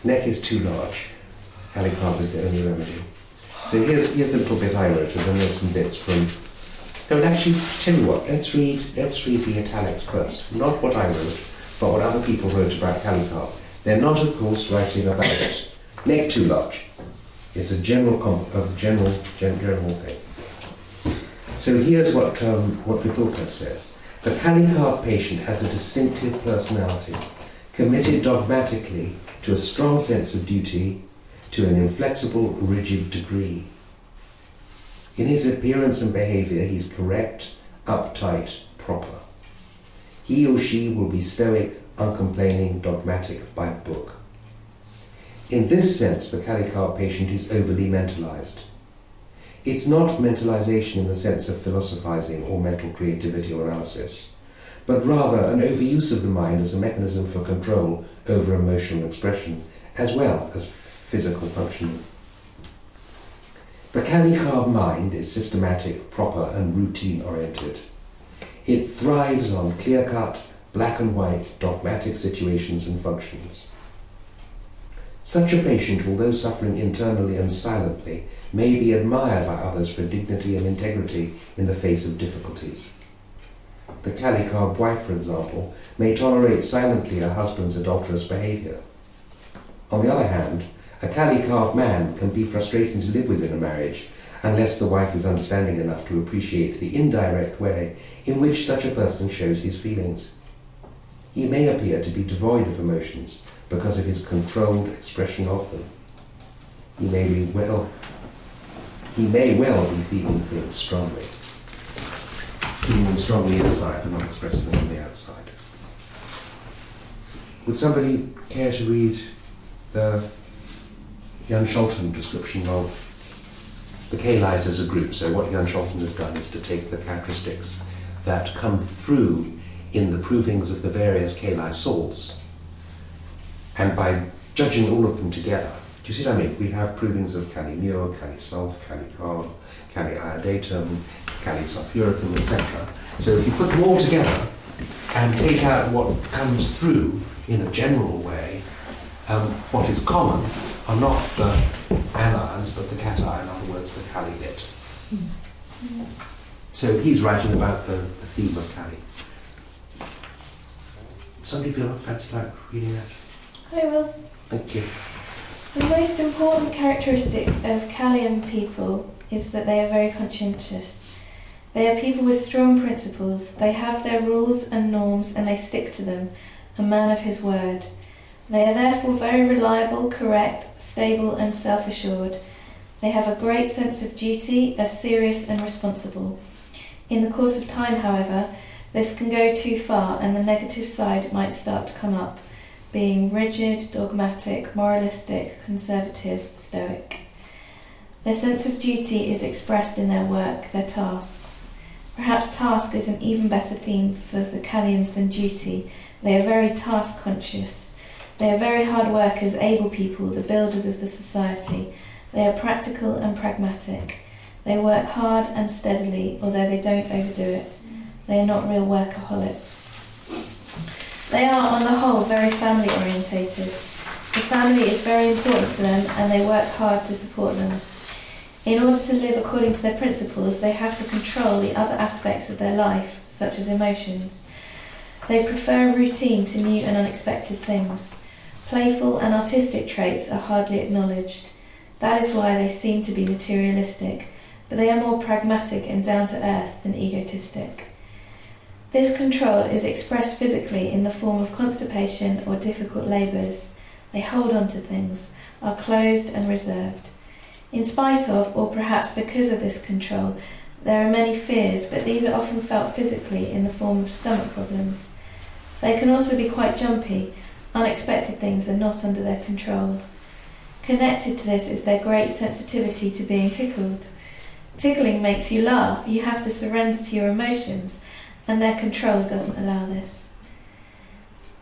Neck is too large. Kali Carb is the only remedy. So here's the little bit I wrote, and then there's some bits from... No, and actually, tell you what, let's read the italics first. Not what I wrote, but what other people wrote about Kali Carb. They're not, of course, writing about it. Neck too large. It's a general thing. So here's what Vithulka says. The Kali Carb patient has a distinctive personality, committed dogmatically to a strong sense of duty, to an inflexible, rigid degree. In his appearance and behavior, he's correct, uptight, proper. He or she will be stoic, uncomplaining, dogmatic by the book. In this sense, the Kali Carb patient is overly mentalized. It's not mentalization in the sense of philosophizing or mental creativity or analysis, but rather an overuse of the mind as a mechanism for control over emotional expression, as well as physical functioning. The Kali Carb mind is systematic, proper, and routine-oriented. It thrives on clear-cut, black and white, dogmatic situations and functions. Such a patient, although suffering internally and silently, may be admired by others for dignity and integrity in the face of difficulties. The Kali Carb wife, for example, may tolerate silently her husband's adulterous behavior. On the other hand, a Kali Carb man can be frustrating to live with in a marriage unless the wife is understanding enough to appreciate the indirect way in which such a person shows his feelings. He may appear to be devoid of emotions because of his controlled expression of them. He may well be feeling things strongly. Feeling them strongly inside but not expressing them on the outside. Would somebody care to read the Jan Scholten description of the Kalis as a group? So what Jan Scholten has done is to take the characteristics that come through in the provings of the various Kali salts, and by judging all of them together, do you see what I mean? We have provings of Kali Mure, Kali Salt, Kali Carb, Kali Iodatum, Kali Sulfuricum, etc. So if you put them all together and take out what comes through in a general way, what is common are not the anions but the cation, in other words, the Kali bit. So he's writing about the theme of Kali. Somebody feel fancy like reading that? I will. Thank you. The most important characteristic of Kalian people is that they are very conscientious. They are people with strong principles. They have their rules and norms and they stick to them, a man of his word. They are therefore very reliable, correct, stable and self-assured. They have a great sense of duty, are serious and responsible. In the course of time, however, this can go too far and the negative side might start to come up, being rigid, dogmatic, moralistic, conservative, stoic. Their sense of duty is expressed in their work, their tasks. Perhaps task is an even better theme for the Kalians than duty. They are very task conscious. They are very hard workers, able people, the builders of the society. They are practical and pragmatic. They work hard and steadily, although they don't overdo it. They are not real workaholics. They are, on the whole, very family orientated. The family is very important to them and they work hard to support them. In order to live according to their principles, they have to control the other aspects of their life, such as emotions. They prefer routine to new and unexpected things. Playful and artistic traits are hardly acknowledged. That is why they seem to be materialistic, but they are more pragmatic and down-to-earth than egotistic. This control is expressed physically in the form of constipation or difficult labours. They hold on to things, are closed and reserved. In spite of, or perhaps because of this control, there are many fears, but these are often felt physically in the form of stomach problems. They can also be quite jumpy. Unexpected things are not under their control. Connected to this is their great sensitivity to being tickled. Tickling makes you laugh. You have to surrender to your emotions, and their control doesn't allow this.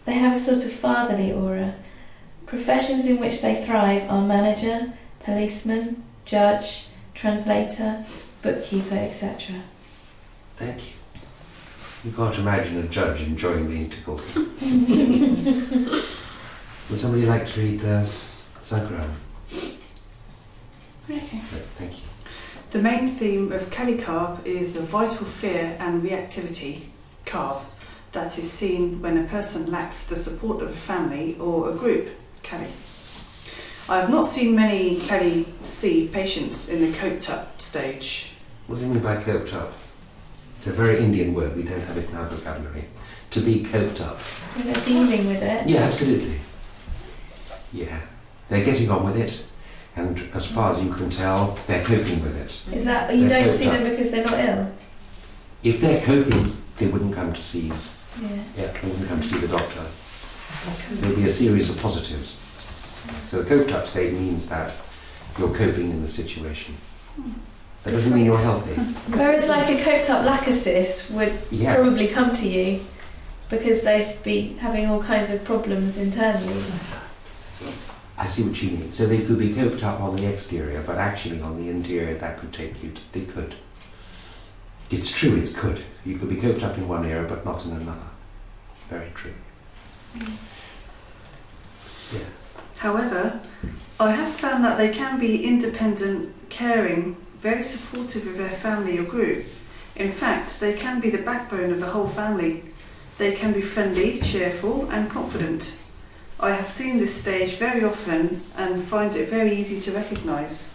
They have a sort of fatherly aura. Professions in which they thrive are manager, policeman, judge, translator, bookkeeper, etc. Thank you. You can't imagine a judge enjoying being tickled. Would somebody like to read the Sagram? Okay. Thank you. The main theme of Kali Carb is the vital fear and reactivity, Carb, that is seen when a person lacks the support of a family or a group, Kali. I have not seen many Kali C patients in the coped up stage. What do you mean by coped up? It's a very Indian word, we don't have it in our vocabulary. To be coped up. So they're dealing with it. Yeah, absolutely. Yeah. They're getting on with it, and as far as you can tell, they're coping with it. Is that, you They're don't see coped them because they're not ill? If they're coping, they wouldn't come to see you. Yeah. Yeah, they wouldn't come to see the doctor. There'll be a series of positives. So the coped up state means that you're coping in the situation. That doesn't mean you're healthy. Whereas like a coped up lacosis would Yeah. probably come to you because they'd be having all kinds of problems internally. I see what you mean. So they could be coped up on the exterior, but actually on the interior that could take you to, they could. It's true, it could. You could be coped up in one area, but not in another. Very true. Yeah. However, I have found that they can be independent, caring, very supportive of their family or group. In fact, they can be the backbone of the whole family. They can be friendly, cheerful and confident. I have seen this stage very often and find it very easy to recognise.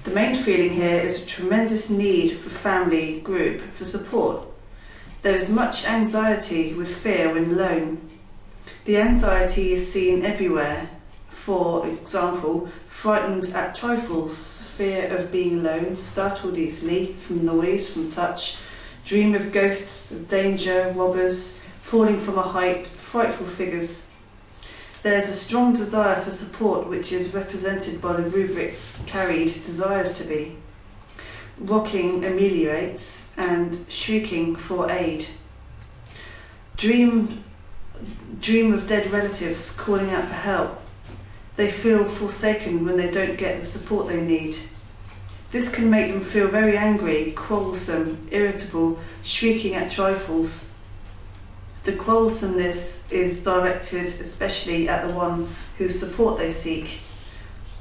The main feeling here is a tremendous need for family, group, for support. There is much anxiety with fear when alone. The anxiety is seen everywhere. For example, frightened at trifles, fear of being alone, startled easily from noise, from touch, dream of ghosts, of danger, robbers, falling from a height, frightful figures. There is a strong desire for support which is represented by the rubrics carried desires to be. Rocking ameliorates and shrieking for aid. Dream of dead relatives calling out for help. They feel forsaken when they don't get the support they need. This can make them feel very angry, quarrelsome, irritable, shrieking at trifles. The quarrelsomeness is directed especially at the one whose support they seek,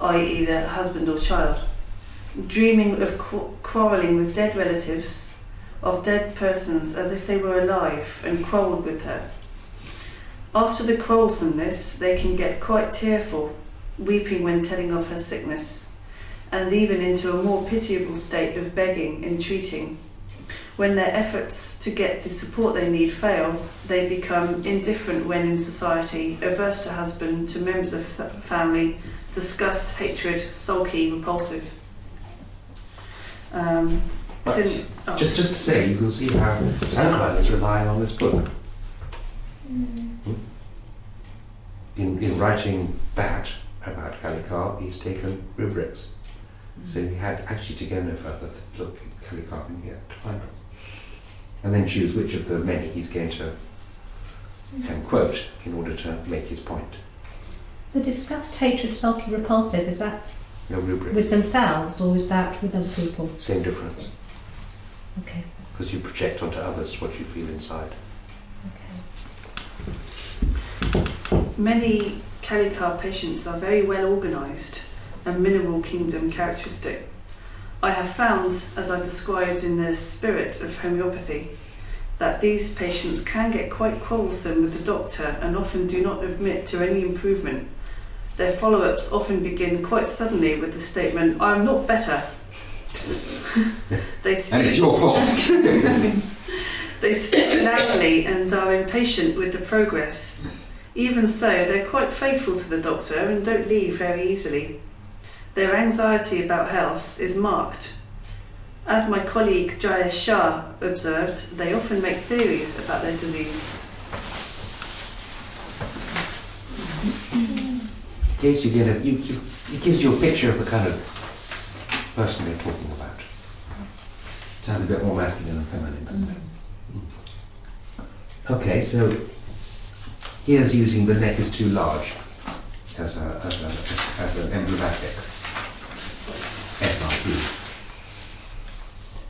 i.e. their husband or child. Dreaming of quarrelling with dead relatives, of dead persons as if they were alive and quarrelled with her. After the quarrelsomeness, they can get quite tearful, weeping when telling of her sickness, and even into a more pitiable state of begging, entreating. When their efforts to get the support they need fail, they become indifferent when in society, averse to husband, to members of family, disgust, hatred, sulky, repulsive. Just to say, you can see how Sankran is relying on this book. In writing that about Kali Carb, he's taken rubrics. So he had actually to go no further to look at Kali Carb in here to find them. And then choose which of the many he's going to quote in order to make his point. The disgust, hatred, sulky, repulsive, is that No rubric. with themselves or is that with other people? Same difference. Okay. Because you project onto others what you feel inside. Okay. Many Kali Carb patients are very well organised and mineral kingdom characteristic. I have found, as I described in the spirit of homeopathy, that these patients can get quite quarrelsome with the doctor and often do not admit to any improvement. Their follow-ups often begin quite suddenly with the statement, "I'm not better." They speak, And it's your fault. they speak loudly and are impatient with the progress. Even so, they're quite faithful to the doctor and don't leave very easily. Their anxiety about health is marked. As my colleague Jayesh Shah observed, they often make theories about their disease. In case you get it gives you a picture of the kind of person you're talking about. Sounds a bit more masculine than feminine, doesn't it? Okay, so here's using the neck is too large as an emblematic SRP.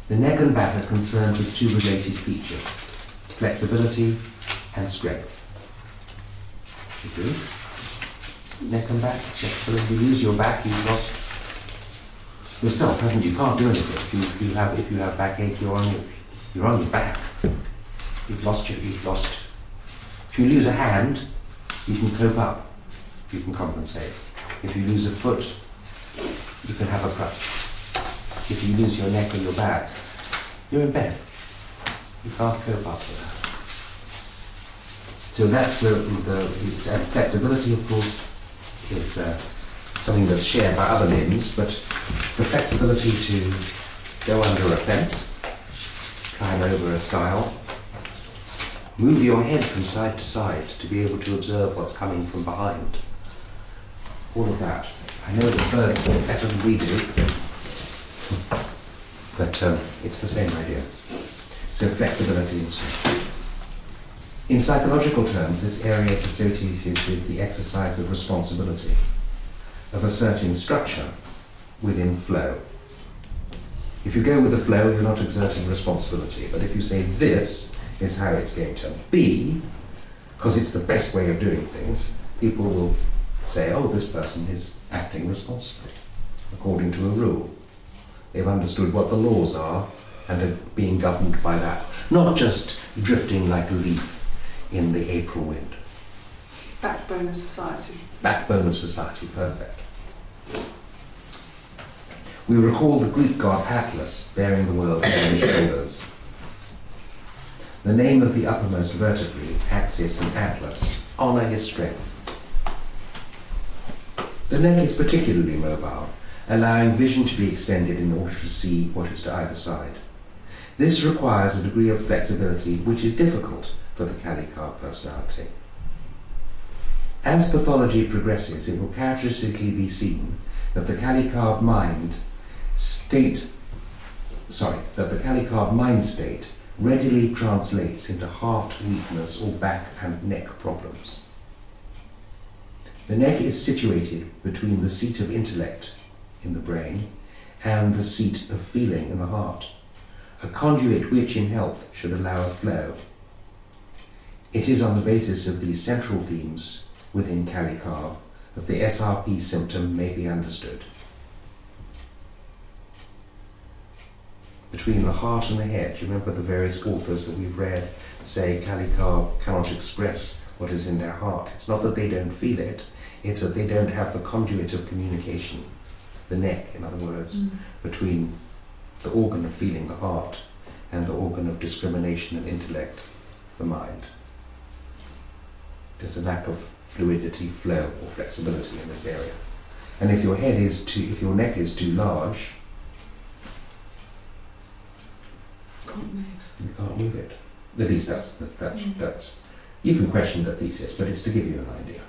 The neck and back are concerned with two related features. flexibility and strength. You do. Neck and back, flexibility. You lose your back, you've lost yourself, haven't you? You can't do anything. If you have backache, you're on your back. You've lost. If you lose a hand, you can cope up. You can compensate. If you lose a foot, you can have a crutch. If you lose your neck or your back, you're in bed. You can't cope up with that. So that's where and flexibility, of course, is something that's shared by other limbs, but the flexibility to go under a fence, climb over a stile, move your head from side to side to be able to observe what's coming from behind. All of that. I know that birds do it better than we do, but it's the same idea. So flexibility and strength. In psychological terms, this area is associated with the exercise of responsibility, of asserting structure within flow. If you go with the flow, you're not exerting responsibility, but if you say this is how it's going to be, because it's the best way of doing things, people will say, oh, this person is acting responsibly, according to a rule. They've understood what the laws are and are being governed by that, not just drifting like a leaf in the April wind. Backbone of society. Backbone of society, perfect. We recall the Greek god Atlas bearing the world on his shoulders. The name of the uppermost vertebrae, Axis and Atlas, honour his strength. The neck is particularly mobile, allowing vision to be extended in order to see what is to either side. This requires a degree of flexibility which is difficult for the Kali Carb personality. As pathology progresses, it will characteristically be seen that the Kali Carb mind state readily translates into heart weakness or back and neck problems. The neck is situated between the seat of intellect in the brain and the seat of feeling in the heart, a conduit which in health should allow a flow. It is on the basis of these central themes within Kali Carb that the SRP symptom may be understood. Between the heart and the head, do you remember the various authors that we've read say Kali Carb cannot express what is in their heart? It's not that they don't feel it, it's that they don't have the conduit of communication, the neck, in other words, between the organ of feeling, the heart, and the organ of discrimination and intellect, the mind. There's a lack of fluidity, flow, or flexibility in this area. And if your neck is too large, you can't move it. At least that's you can question the thesis, but it's to give you an idea.